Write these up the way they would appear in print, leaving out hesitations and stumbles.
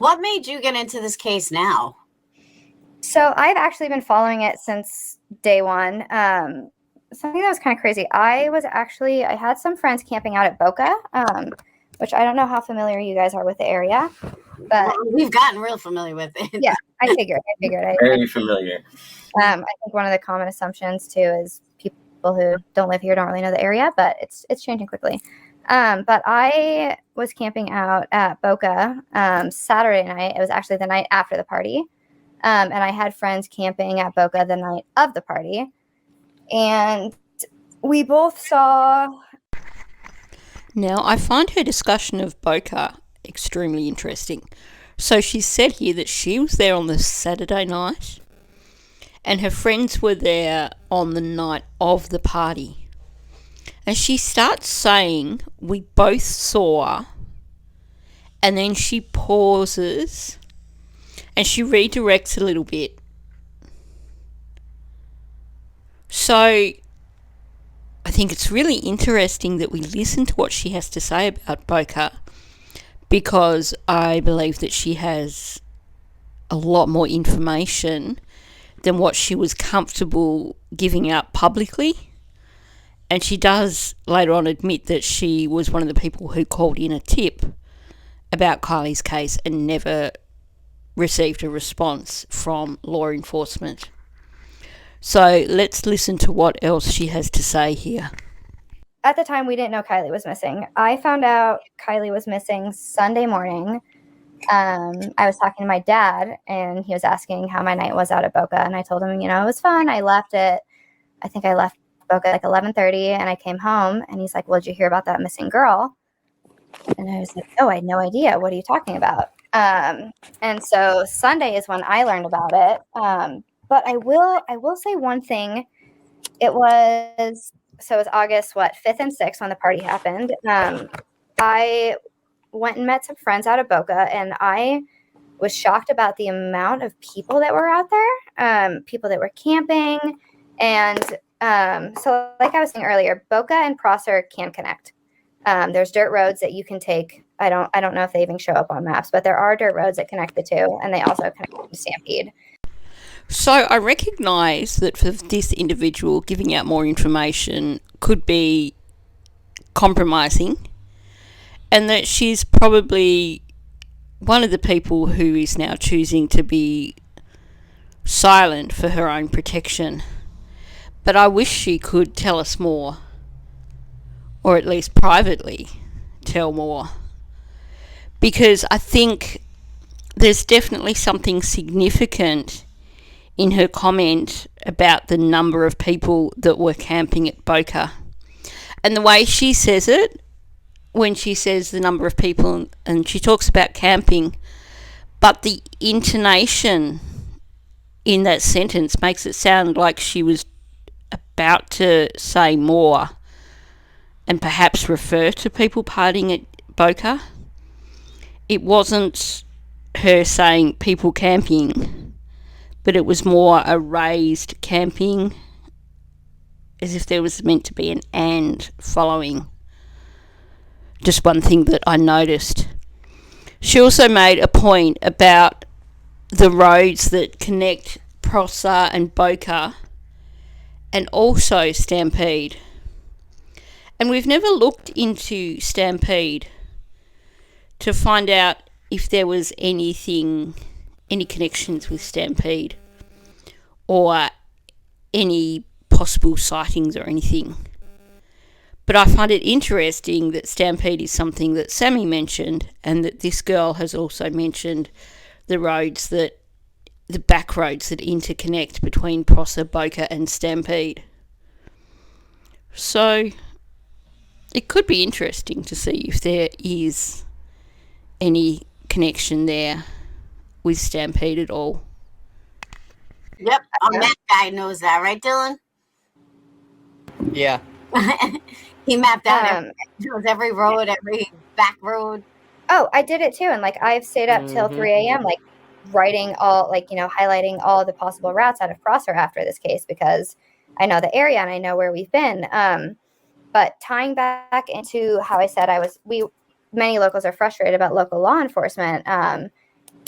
what made you get into this case now? So I've actually been following it since day one. Something that was kind of crazy. I had some friends camping out at Boca, which I don't know how familiar you guys are with the area, but we've gotten real familiar with it. Yeah, I figured. Very familiar. I think one of the common assumptions too is people who don't live here don't really know the area, but it's changing quickly. But I was camping out at Boca Saturday night. It was actually the night after the party. And I had friends camping at Boca the night of the party. And we both saw... Now, I find her discussion of Boca extremely interesting. So she said here that she was there on the Saturday night and her friends were there on the night of the party. And she starts saying, we both saw, and then she pauses and she redirects a little bit. So I think it's really interesting that we listen to what she has to say about Boca, because I believe that she has a lot more information than what she was comfortable giving out publicly. And she does later on admit that she was one of the people who called in a tip about Kiely's case and never received a response from law enforcement. So let's listen to what else she has to say here. At the time, we didn't know Kiely was missing. I found out Kiely was missing Sunday morning. I was talking to my dad, and he was asking how my night was out at Boca, and I told him, it was fun. I left Boca at like 11:30, and I came home, and he's like, well, did you hear about that missing girl? And I was like, oh, I had no idea. What are you talking about? And so Sunday is when I learned about it. But I will say one thing. It was August 5th and 6th when the party happened. I went and met some friends out of Boca, and I was shocked about the amount of people that were out there, people that were camping. And so like I was saying earlier, Boca and Prosser can connect. There's dirt roads that you can take. I don't know if they even show up on maps, but there are dirt roads that connect the two, and they also connect to Stampede. So I recognise that for this individual, giving out more information could be compromising, and that she's probably one of the people who is now choosing to be silent for her own protection. But I wish she could tell us more, or at least privately tell more, because I think there's definitely something significant in her comment about the number of people that were camping at Boca. And the way she says it, when she says the number of people, and she talks about camping, but the intonation in that sentence makes it sound like she was about to say more and perhaps refer to people partying at Boca. It wasn't her saying people camping, but it was more a raised camping, as if there was meant to be an and following. Just one thing that I noticed. She also made a point about the roads that connect Prosser and Boca, and also Stampede. And we've never looked into Stampede to find out if there was any connections with Stampede or any possible sightings or anything. But I find it interesting that Stampede is something that Sammy mentioned, and that this girl has also mentioned the back roads that interconnect between Prosser, Boca and Stampede. So it could be interesting to see if there is any connection there with Stampede at all. Yep, our map guy knows that, right, Dylan? Yeah. He mapped out every road, every back road. Oh, I did it too, and I've stayed up till 3 a.m. Writing all highlighting all the possible routes out of Prosser after this case, because I know the area and I know where we've been. But tying back into how I said many locals are frustrated about local law enforcement.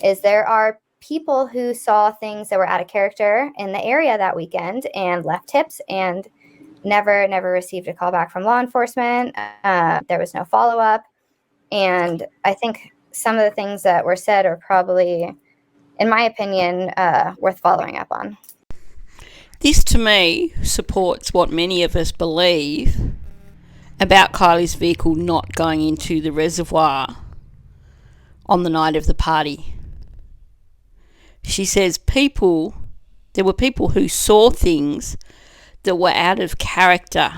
is there are people who saw things that were out of character in the area that weekend and left tips and never received a call back from law enforcement. There was no follow-up. And I think some of the things that were said are probably, in my opinion, worth following up on. This, to me, supports what many of us believe about Kiely's vehicle not going into the reservoir on the night of the party. She says there were people who saw things that were out of character.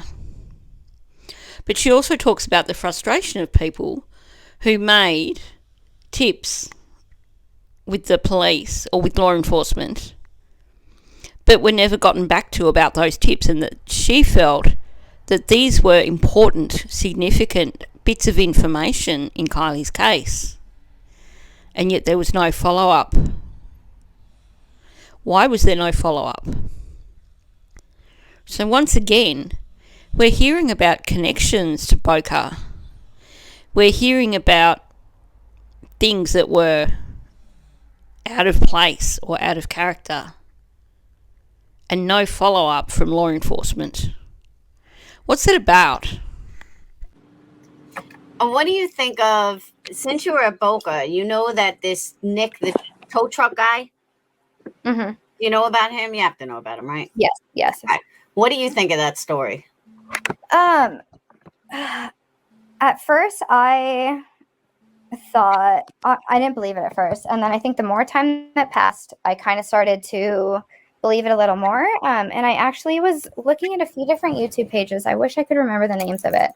But she also talks about the frustration of people who made tips with the police or with law enforcement, but were never gotten back to about those tips, and that she felt that these were important, significant bits of information in Kiely's case, and yet there was no follow-up. Why was there no follow-up? So once again, we're hearing about connections to Boca. We're hearing about things that were out of place or out of character, and no follow-up from law enforcement. What's it about? What do you think of, since you were at Boca, you know that this Nick, the tow truck guy, Mm-hmm. you know about him? You have to know about him, right? Yes. Right. What do you think of that story? At first, I thought I didn't believe it at first, and then I think the more time that passed, I kind of started to believe it a little more. And I actually was looking at a few different YouTube pages. I wish I could remember the names of it,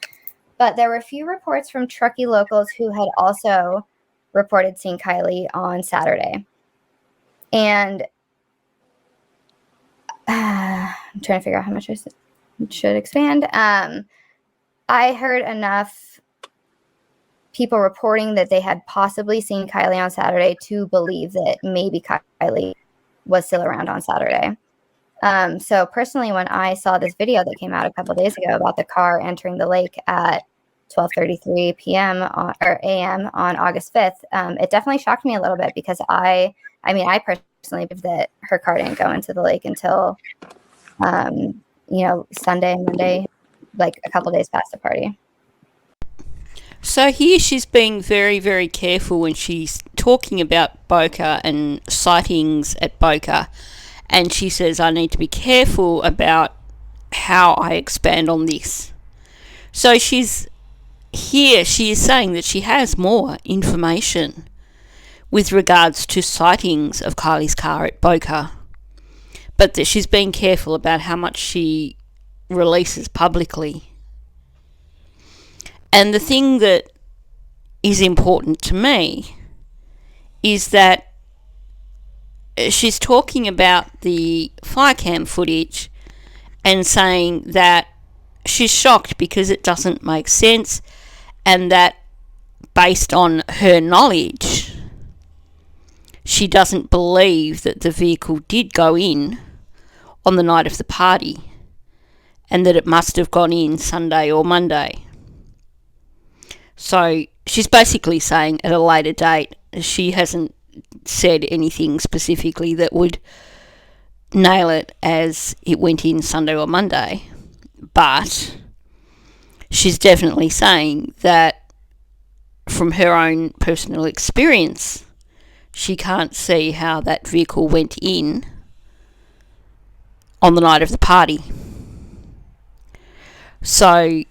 but there were a few reports from Truckee locals who had also reported seeing Kiely on Saturday. And I'm trying to figure out how much I should expand. I heard enough people reporting that they had possibly seen Kiely on Saturday to believe that maybe Kiely was still around on Saturday. So personally, when I saw this video that came out a couple of days ago about the car entering the lake at 12:33 p.m. or a.m. on August 5th, it definitely shocked me a little bit, because I personally believe that her car didn't go into the lake until, Sunday, Monday, like a couple days past the party. So here she's being very, very careful when she's talking about Boca and sightings at Boca. And she says, I need to be careful about how I expand on this. So she is saying that she has more information with regards to sightings of Kiely's car at Boca, but that she's being careful about how much she releases publicly. And the thing that is important to me is that she's talking about the fire cam footage and saying that she's shocked because it doesn't make sense, and that based on her knowledge, she doesn't believe that the vehicle did go in on the night of the party, and that it must have gone in Sunday or Monday. So she's basically saying at a later date, she hasn't said anything specifically that would nail it as it went in Sunday or Monday, but she's definitely saying that from her own personal experience, she can't see how that vehicle went in on the night of the party. So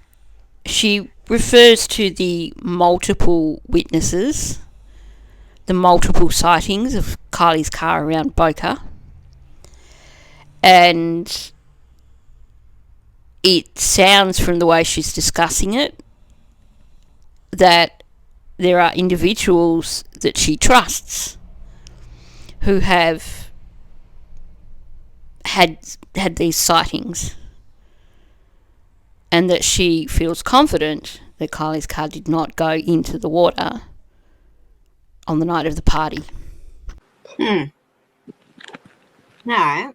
she refers to the multiple witnesses, the multiple sightings of Kiely's car around Boca, and it sounds from the way she's discussing it that there are individuals that she trusts who have had these sightings, and that she feels confident that Kiely's car did not go into the water on the night of the party. All right.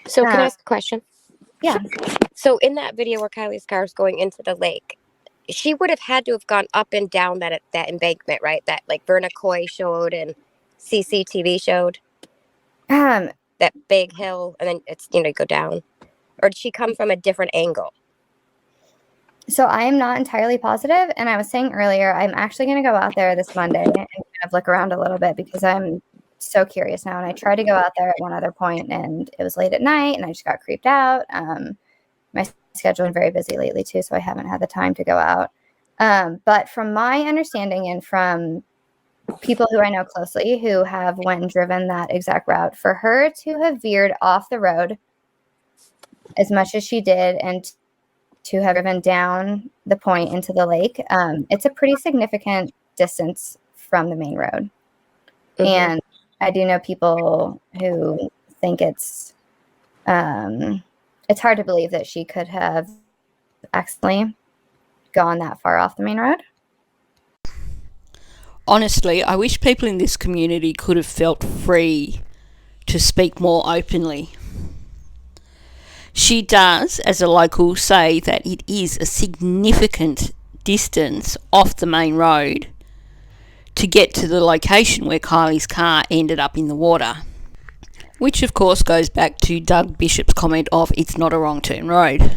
So can I ask a question? Yeah. So in that video where Kiely's car is going into the lake, she would have had to have gone up and down that embankment, right? That like Verna Coy showed and CCTV showed Um, that big hill, and then it's you go down, or did she come from a different angle? so I am not entirely positive, and I was saying earlier, I'm actually going to go out there this Monday and kind of look around a little bit because I'm so curious now. And I tried to go out there at one other point, and it was late at night, and I just got creeped out. My schedule's been very busy lately too, so I haven't had the time to go out. But from my understanding and from people who I know closely who have went and driven that exact route, for her to have veered off the road as much as she did and to have driven down the point into the lake, it's a pretty significant distance from the main road. Mhm. And I do know people who think it's hard to believe that she could have accidentally gone that far off the main road. Honestly, I wish people in this community could have felt free to speak more openly. She does, as a local, say that it is a significant distance off the main road to get to the location where Kylie's car ended up in the water. Which, of course, goes back to Doug Bishop's comment of it's not a wrong turn road.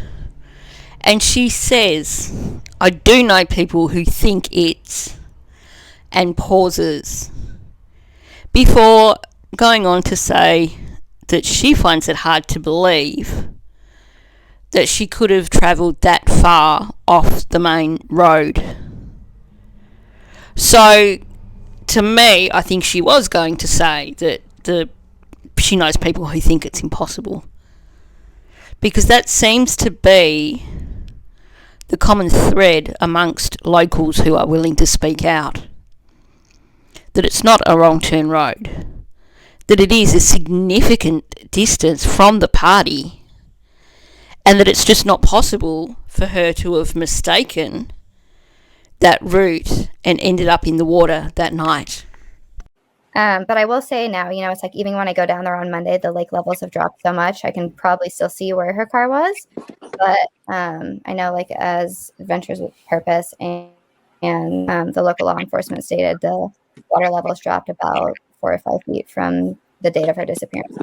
And she says, I do know people who think it's, and pauses before going on to say that she finds it hard to believe that she could have travelled that far off the main road. So, to me, I think she was going to say that she knows people who think it's impossible. Because that seems to be the common thread amongst locals who are willing to speak out. That it's not a wrong turn road. That it is a significant distance from the party. And that it's just not possible for her to have mistaken that route and ended up in the water that night. But I will say now, it's like even when I go down there on Monday, the lake levels have dropped so much, I can probably still see where her car was. But I know, like, as Adventures with Purpose and the local law enforcement stated, the water levels dropped about 4 or 5 feet from the date of her disappearance.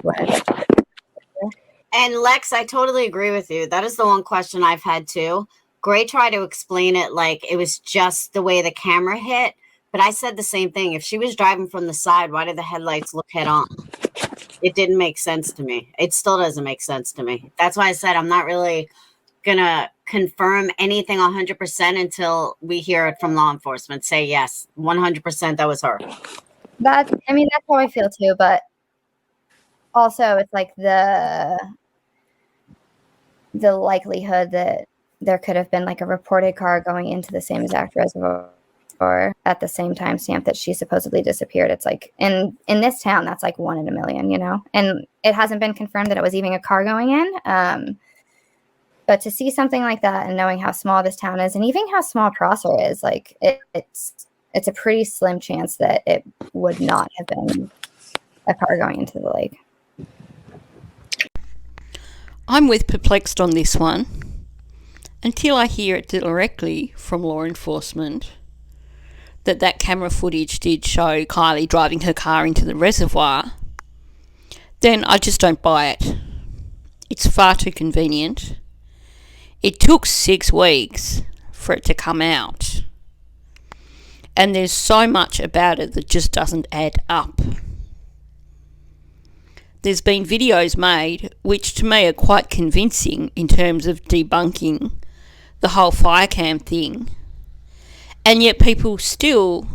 And Lex, I totally agree with you. That is the one question I've had too. Gray tried to explain it like it was just the way the camera hit, but I said the same thing. If she was driving from the side, why did the headlights look head on? It didn't make sense to me. It still doesn't make sense to me. That's why I said I'm not really gonna confirm anything 100% until we hear it from law enforcement. Say yes, 100% that was her. That's how I feel too, but also it's like the likelihood that there could have been like a reported car going into the same exact reservoir or at the same time stamp that she supposedly disappeared. It's like in this town, that's like 1 in a million, and it hasn't been confirmed that it was even a car going in. But to see something like that and knowing how small this town is and even how small Prosser is, like it's a pretty slim chance that it would not have been a car going into the lake. I'm with perplexed on this one until I hear it directly from law enforcement that camera footage did show Kiely driving her car into the reservoir. Then I just don't buy it. It's far too convenient. It took 6 weeks for it to come out. And there's so much about it that just doesn't add up. There's been videos made which to me are quite convincing in terms of debunking the whole fire cam thing. And yet people still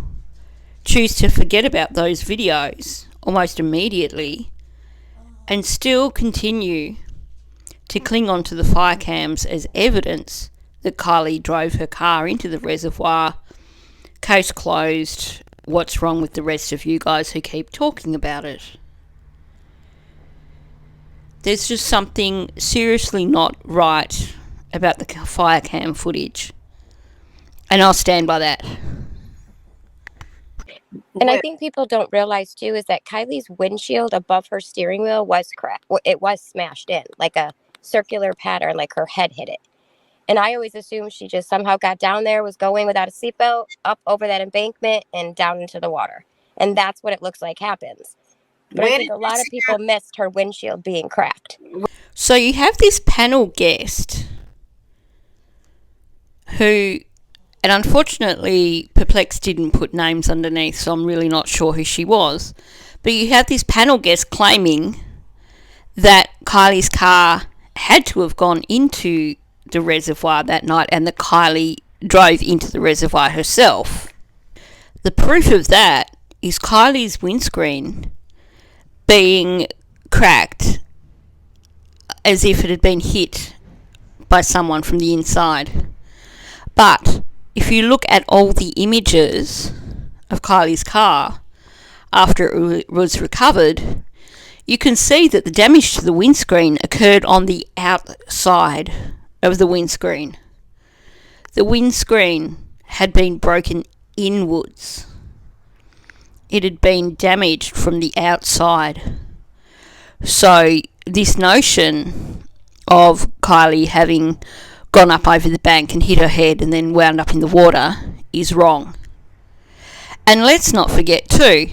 choose to forget about those videos almost immediately and still continue to cling on to the fire cams as evidence that Kiely drove her car into the reservoir. Case closed. What's wrong with the rest of you guys who keep talking about it? There's just something seriously not right about the fire cam footage. And I'll stand by that. And I think people don't realize too is that Kylie's windshield above her steering wheel was cracked. It was smashed in like a circular pattern, like her head hit it. And I always assumed she just somehow got down there, was going without a seatbelt, up over that embankment and down into the water. And that's what it looks like happens. But I think a lot of people missed her windshield being cracked. So you have this panel guest who, and unfortunately Perplex didn't put names underneath, so I'm really not sure who she was. But you have this panel guest claiming that Kiely's car had to have gone into the reservoir that night and that Kiely drove into the reservoir herself. The proof of that is Kiely's windscreen being cracked as if it had been hit by someone from the inside. But if you look at all the images of Kiely's car after it was recovered, you can see that the damage to the windscreen occurred on the outside of the windscreen. The windscreen had been broken inwards. It had been damaged from the outside. So this notion of Kiely having gone up over the bank and hit her head and then wound up in the water is wrong. And let's not forget too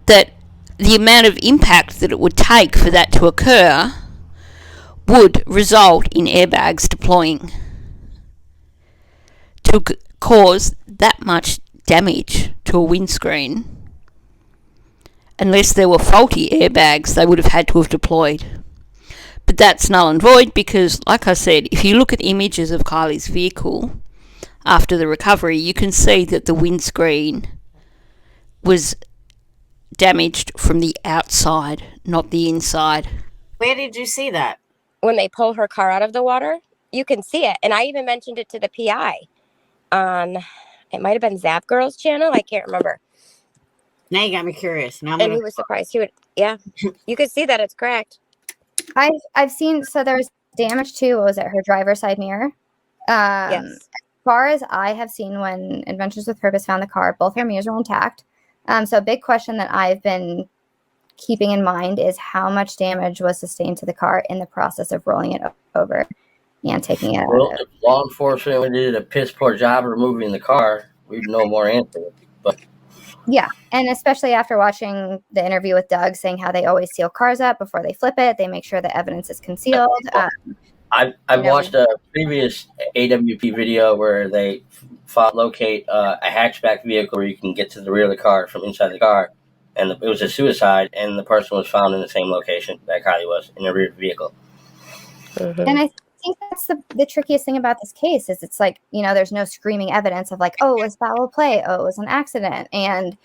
that the amount of impact that it would take for that to occur would result in airbags deploying to cause that much damage to a windscreen. Unless there were faulty airbags, they would have had to have deployed. But that's null and void because, like I said, if you look at images of Kiely's vehicle after the recovery, you can see that the windscreen was damaged from the outside, not the inside. Where did you see that? When they pull her car out of the water, you can see it. And I even mentioned it to the PI on, it might have been Zap Girl's channel. I can't remember. Now you got me curious. Now And he was surprised. Yeah, you could see that it's cracked. I've seen, so there's damage to, what was it, her driver's side mirror? Yes. As far as I have seen when Adventures with Purpose found the car, both her mirrors are intact. So a big question that I've been keeping in mind is how much damage was sustained to the car in the process of rolling it over and taking it Well, out. if law enforcement did a piss poor job of removing the car, we'd know more answers. But Yeah, and especially after watching the interview with Doug saying how they always seal cars up before they flip it. They make sure the evidence is concealed. I've watched a previous AWP video where they locate a hatchback vehicle where you can get to the rear of the car from inside the car, and it was a suicide, and the person was found in the same location that Kiely was, in the rear of the vehicle. Mm-hmm. And I think that's the trickiest thing about this case is it's like, there's no screaming evidence of like, oh, it was foul play. Oh, it was an accident. And,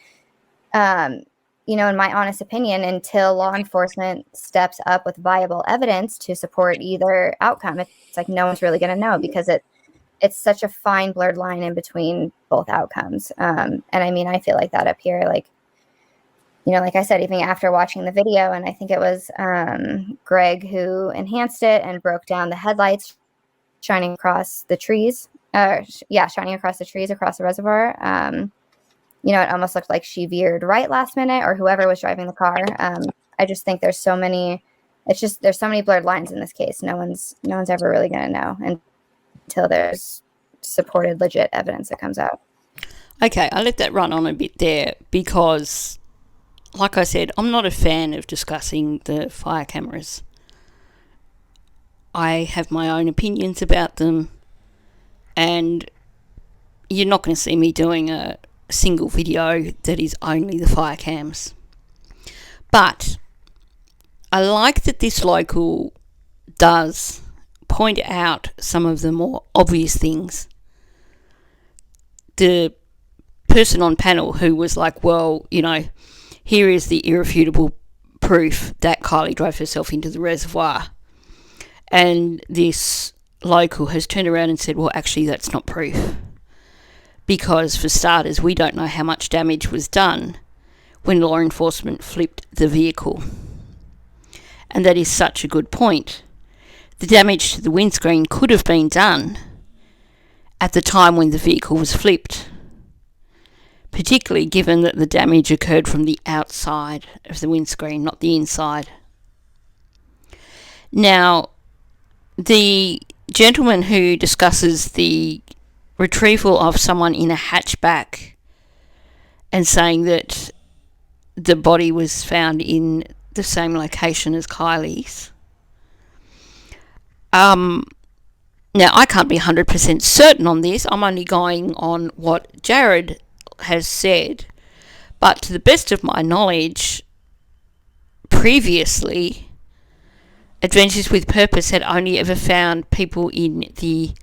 in my honest opinion, until law enforcement steps up with viable evidence to support either outcome, it's like no one's really going to know because it's such a fine blurred line in between both outcomes. And I mean, I feel like that up here, like, like I said, even after watching the video, and I think it was Greg who enhanced it and broke down the headlights shining across the trees. Shining across the trees across the reservoir. It almost looked like she veered right last minute, or whoever was driving the car. I just think there's so many blurred lines in this case. No one's ever really going to know until there's supported legit evidence that comes out. Okay, I let that run on a bit there because, like I said, I'm not a fan of discussing the fire cameras. I have my own opinions about them, and you're not going to see me doing a single video that is only the fire cams. But I like that this local does point out some of the more obvious things. The person on panel who was like, well, here is the irrefutable proof that Kiely drove herself into the reservoir. And this local has turned around and said, well, actually, that's not proof. Because, for starters, we don't know how much damage was done when law enforcement flipped the vehicle. And that is such a good point. The damage to the windscreen could have been done at the time when the vehicle was flipped, particularly given that the damage occurred from the outside of the windscreen, not the inside. Now, the gentleman who discusses the retrieval of someone in a hatchback and saying that the body was found in the same location as Kiely's. Now, I can't be 100% certain on this. I'm only going on what Jared has said. But to the best of my knowledge, previously, Adventures with Purpose had only ever found people in the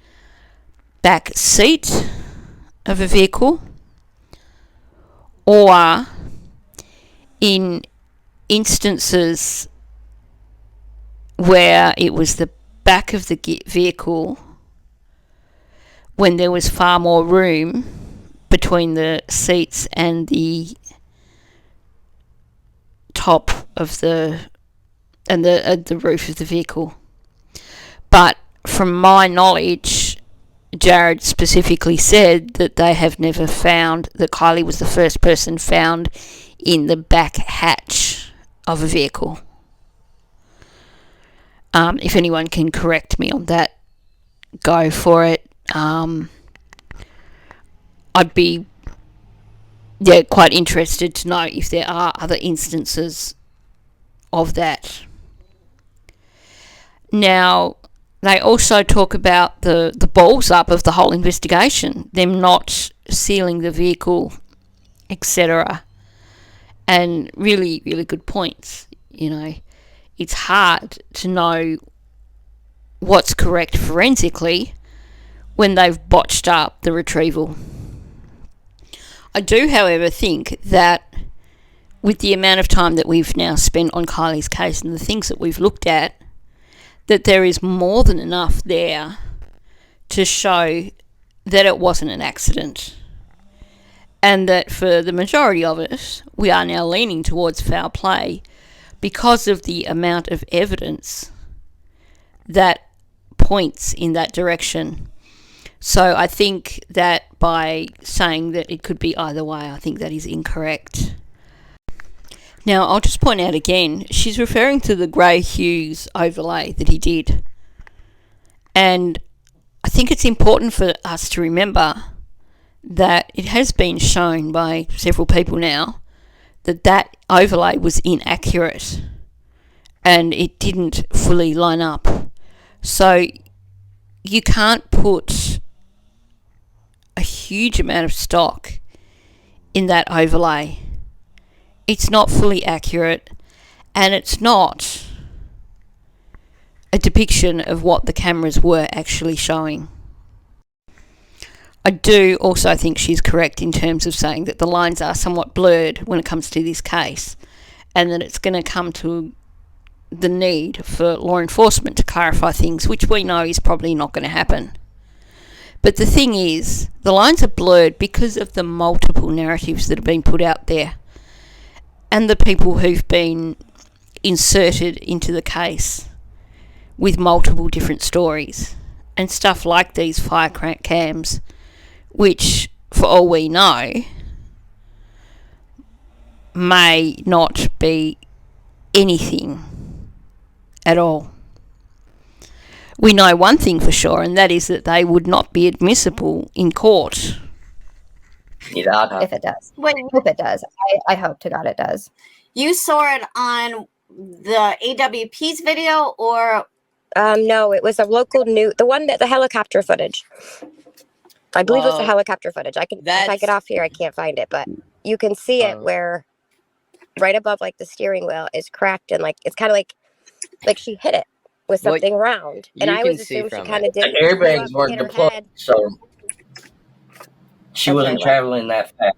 back seat of a vehicle or in instances where it was the back of the vehicle when there was far more room between the seats and the top of the roof of the vehicle. But from my knowledge, Jared specifically said that they have never found that Kiely was the first person found in the back hatch of a vehicle. If anyone can correct me on that, go for it. I'd be quite interested to know if there are other instances of that. Now, they also talk about the balls up of the whole investigation, them not sealing the vehicle, etc. And really, really good points. You know, it's hard to know what's correct forensically when they've botched up the retrieval. I do, however, think that with the amount of time that we've now spent on Kiely's case and the things that we've looked at, that there is more than enough there to show that it wasn't an accident. And that for the majority of it, we are now leaning towards foul play because of the amount of evidence that points in that direction. So I think that by saying that it could be either way, I think that is incorrect. Now, I'll just point out again, she's referring to the grey hues overlay that he did. And I think it's important for us to remember that it has been shown by several people now that that overlay was inaccurate and it didn't fully line up. So you can't put a huge amount of stock in that overlay. It's not fully accurate, and it's not a depiction of what the cameras were actually showing. I do also think she's correct in terms of saying that the lines are somewhat blurred when it comes to this case, and that it's going to come to the need for law enforcement to clarify things, which we know is probably not going to happen. But the thing is, the lines are blurred because of the multiple narratives that have been put out there and the people who've been inserted into the case with multiple different stories and stuff like these fire cams, which, for all we know, may not be anything at all. We know one thing for sure, and that is that they would not be admissible in court. If it does. Wait, I hope it does. I hope to God it does. You saw it on the AWP's video, or no, it was a local news, the helicopter footage. I believe it was the helicopter footage. If I get off here, I can't find it, but you can see it where right above like the steering wheel is cracked, and like it's kind of like she hit it with something round, and I always assumed she kind of did. The airbags weren't deployed, so she wasn't traveling that fast.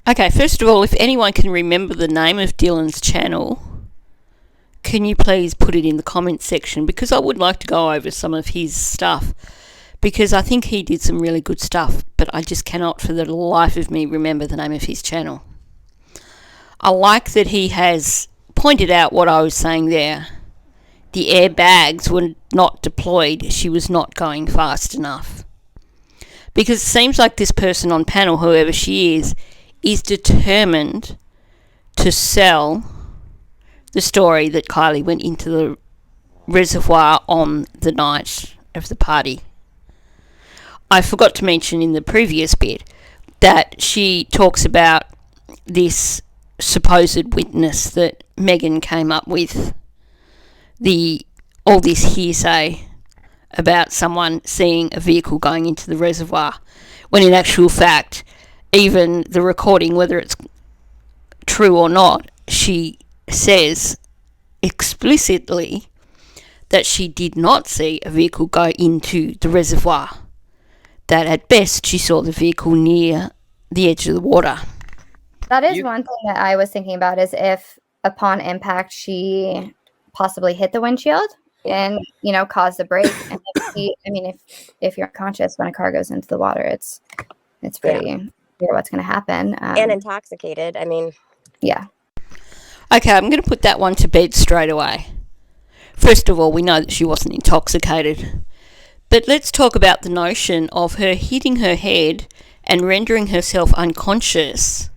Okay, first of all, if anyone can remember the name of Dylan's channel, can you please put it in the comments section? Because I would like to go over some of his stuff, because I think he did some really good stuff, but I just cannot for the life of me remember the name of his channel. I like that he has pointed out what I was saying there. The airbags were not deployed. She was not going fast enough. Because it seems like this person on panel, whoever she is determined to sell the story that Kiely went into the reservoir on the night of the party. I forgot to mention in the previous bit that she talks about this supposed witness that Megan came up with, all this hearsay about someone seeing a vehicle going into the reservoir, when in actual fact, even the recording, whether it's true or not, she says explicitly that she did not see a vehicle go into the reservoir, that at best she saw the vehicle near the edge of the water. That is one thing that I was thinking about, is if upon impact she possibly hit the windshield and, you know, caused a break. And if you're unconscious when a car goes into the water, it's pretty clear what's going to happen. And intoxicated. I mean, yeah. Okay, I'm going to put that one to bed straight away. First of all, we know that she wasn't intoxicated. But let's talk about the notion of her hitting her head and rendering herself unconscious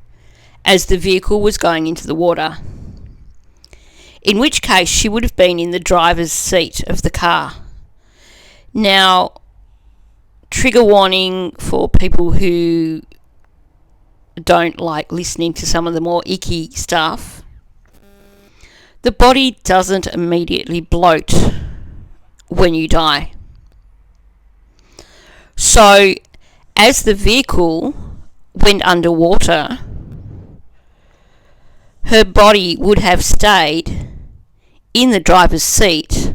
as the vehicle was going into the water. In which case, she would have been in the driver's seat of the car. Now, trigger warning for people who don't like listening to some of the more icky stuff. The body doesn't immediately bloat when you die. So, as the vehicle went underwater, her body would have stayed in the driver's seat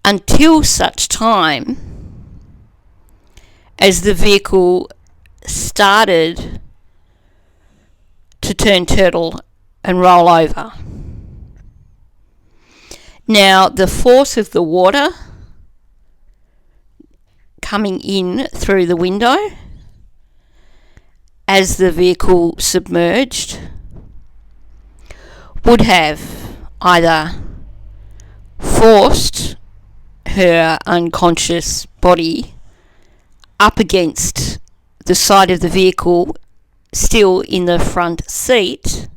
until such time as the vehicle started to turn turtle and roll over. Now, the force of the water coming in through the window as the vehicle submerged would have either forced her unconscious body up against the side of the vehicle, still in the front seat,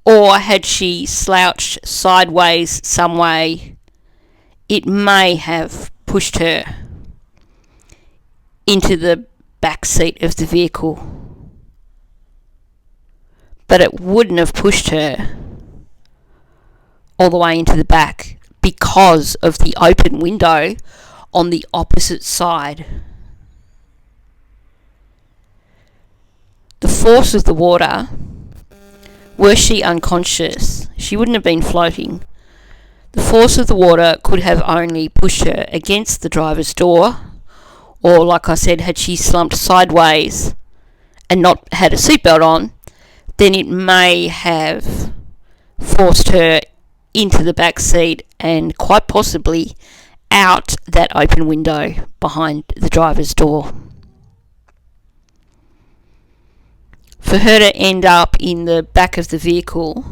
or had she slouched sideways some way, it may have pushed her into the back seat of the vehicle. But it wouldn't have pushed her all the way into the back because of the open window on the opposite side. The force of the water, were she unconscious, she wouldn't have been floating. The force of the water could have only pushed her against the driver's door, or like I said, had she slumped sideways and not had a seatbelt on, then it may have forced her into the back seat and quite possibly out that open window behind the driver's door. For her to end up in the back of the vehicle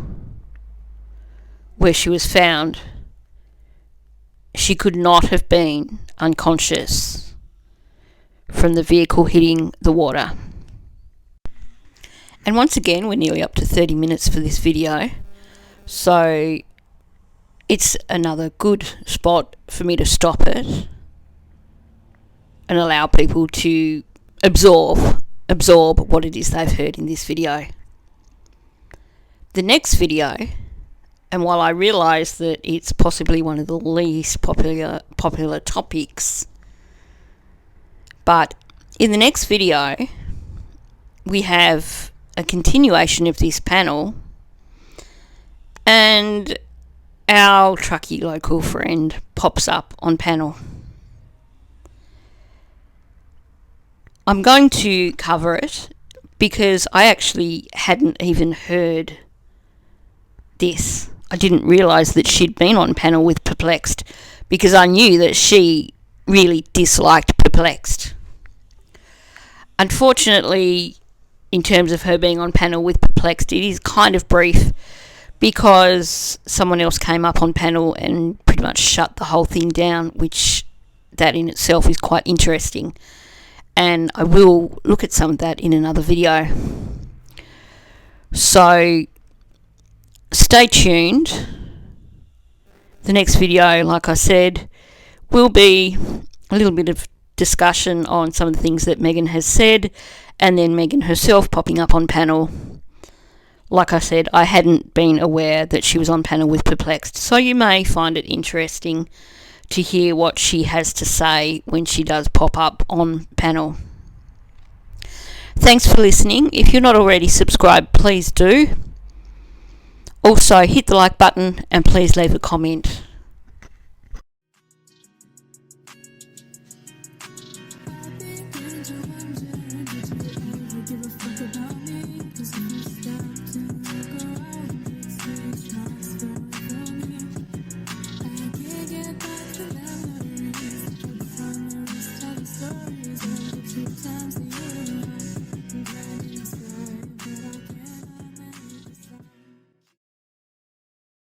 where she was found, she could not have been unconscious from the vehicle hitting the water. And once again, we're nearly up to 30 minutes for this video, so it's another good spot for me to stop it and allow people to absorb what it is they've heard in this video. The next video, and while I realise that it's possibly one of the least popular topics, but in the next video we have a continuation of this panel, and our Truckee local friend pops up on panel. I'm going to cover it because I actually hadn't even heard this. I didn't realise that she'd been on panel with Perplexed, because I knew that she really disliked Perplexed. Unfortunately, in terms of her being on panel with Perplexed, it is kind of brief because someone else came up on panel and pretty much shut the whole thing down, which that in itself is quite interesting. And I will look at some of that in another video. So stay tuned The next video, like I said, will be a little bit of discussion on some of the things that Megan has said, and then Megan herself popping up on panel. Like I said, I hadn't been aware that she was on panel with Perplexed, so you may find it interesting to hear what she has to say when she does pop up on panel. Thanks for listening. If you're not already subscribed, please do. Also, hit the like button and please leave a comment.